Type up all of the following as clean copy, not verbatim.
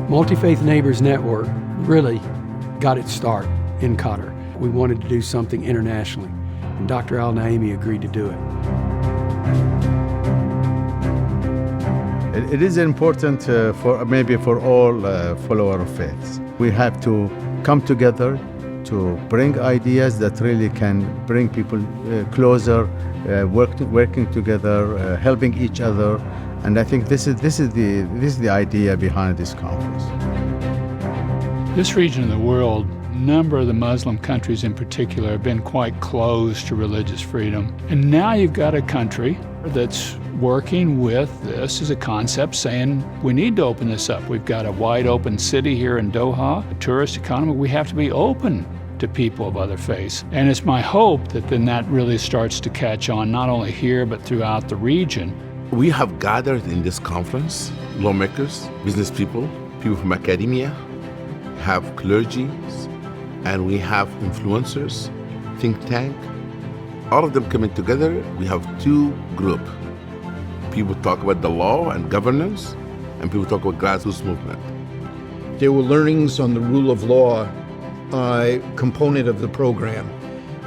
Multi-Faith Neighbors Network really got its start in Qatar. We wanted to do something internationally, and Dr. Al-Naimi agreed to do it. It is important for all followers of faiths. We have to come together to bring ideas that really can bring people closer, working together, helping each other. And I think this is the idea behind this conference. This region of the world, a number of the Muslim countries in particular, have been quite closed to religious freedom. And now you've got a country that's working with this as a concept, saying we need to open this up. We've got a wide open city here in Doha, a tourist economy. We have to be open to people of other faiths. And it's my hope that then that really starts to catch on, not only here, but throughout the region. We have gathered in this conference lawmakers, business people, people from academia, have clergy, and we have influencers, think tank. All of them coming together, we have two groups. People talk about the law and governance, and people talk about grassroots movement. There were learnings on the rule of law component of the program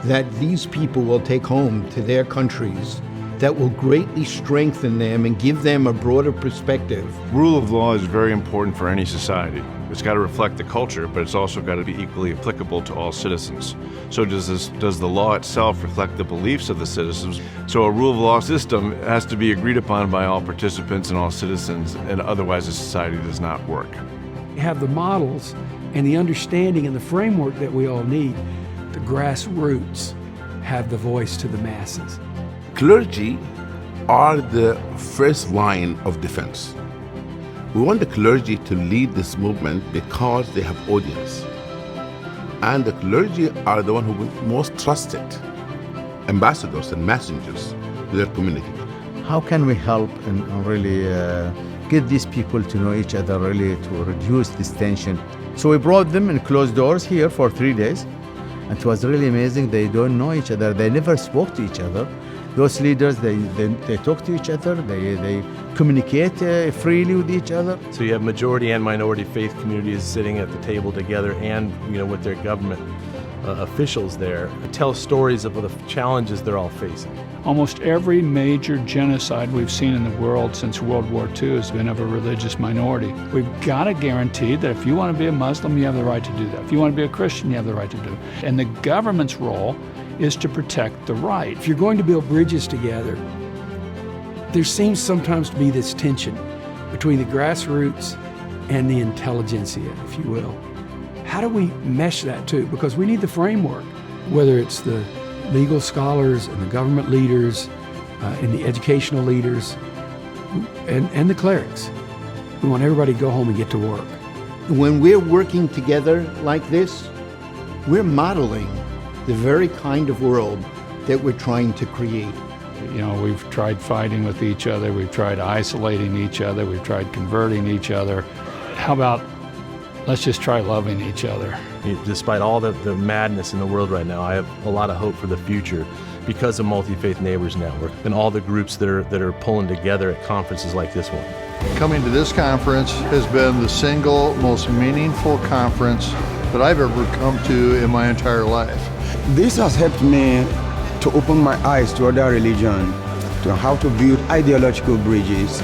that these people will take home to their countries that will greatly strengthen them and give them a broader perspective. Rule of law is very important for any society. It's got to reflect the culture, but it's also got to be equally applicable to all citizens. So does the law itself reflect the beliefs of the citizens? So a rule of law system has to be agreed upon by all participants and all citizens, and otherwise a society does not work. We have the models and the understanding and the framework that we all need. The grassroots have the voice to the masses. Clergy are the first line of defense. We want the clergy to lead this movement because they have audience. And the clergy are the one who are most trusted ambassadors and messengers to their community. How can we help and really get these people to know each other, really to reduce this tension? So we brought them in closed doors here for 3 days. And it was really amazing. They don't know each other. They never spoke to each other. Those leaders, they talk to each other, they communicate freely with each other. So you have majority and minority faith communities sitting at the table together, and with their government officials there, tell stories of the challenges they're all facing. Almost every major genocide we've seen in the world since World War II has been of a religious minority. We've got to guarantee that if you want to be a Muslim, you have the right to do that. If you want to be a Christian, you have the right to do it. And the government's role is to protect the right. If you're going to build bridges together, there seems sometimes to be this tension between the grassroots and the intelligentsia, if you will. How do we mesh that too? Because we need the framework, whether it's the legal scholars and the government leaders and the educational leaders and the clerics. We want everybody to go home and get to work. When we're working together like this, we're modeling the very kind of world that we're trying to create. We've tried fighting with each other, we've tried isolating each other, we've tried converting each other. How about let's just try loving each other? Despite all the madness in the world right now, I have a lot of hope for the future because of Multi-Faith Neighbors Network and all the groups that are pulling together at conferences like this one. Coming to this conference has been the single most meaningful conference that I've ever come to in my entire life. This has helped me to open my eyes to other religions, to how to build ideological bridges.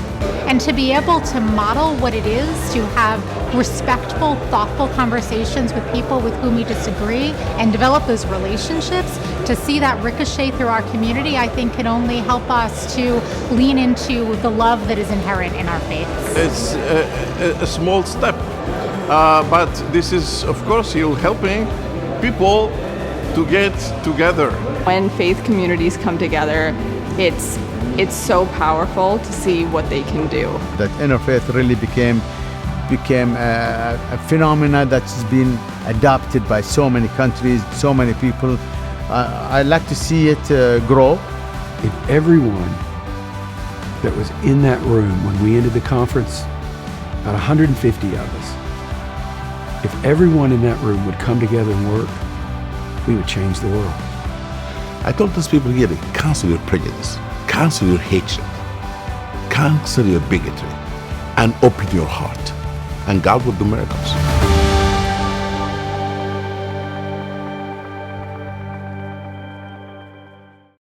And to be able to model what it is to have respectful, thoughtful conversations with people with whom we disagree and develop those relationships, to see that ricochet through our community, I think can only help us to lean into the love that is inherent in our faiths. It's a small step, but this is, of course, you're helping people to get together. When faith communities come together, it's so powerful to see what they can do. That interfaith really became a phenomenon that's been adopted by so many countries, so many people. I like to see it grow. If everyone that was in that room when we ended the conference, about 150 of us, if everyone in that room would come together and work, we would change the world. I told those people here to cancel your prejudice, cancel your hatred, cancel your bigotry, and open your heart and God will do miracles.